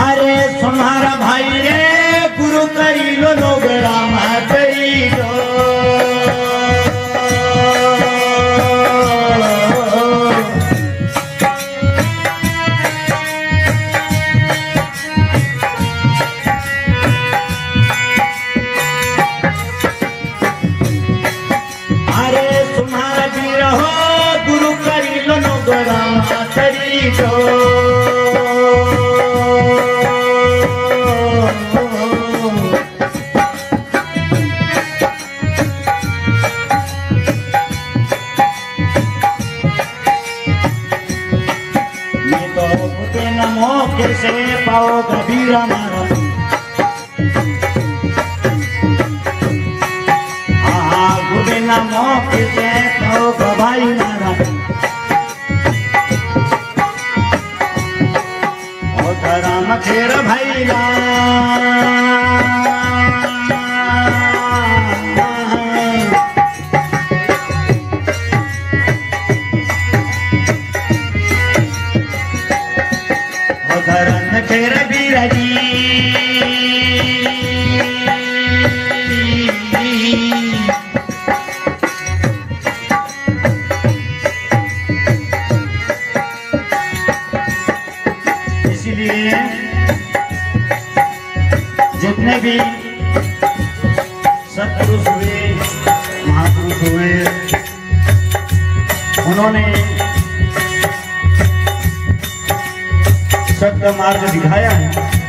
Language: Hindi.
अरे तुम्हारा भाई रे गुरु करी लो लोग राम करी लो अरे तुम्हारा वीर हो गुरु करी लो लोग राम करी लो मौके से पाओ कबीर हमारा गुबे न मौके से पाओ भाई मारा ओ धराम खेर भैया धरन खेर बीरजी इसलिए जितने भी सत्पुरुष हुए महापुरुष हुए उन्होंने सत्य मार्ग दिखाया है।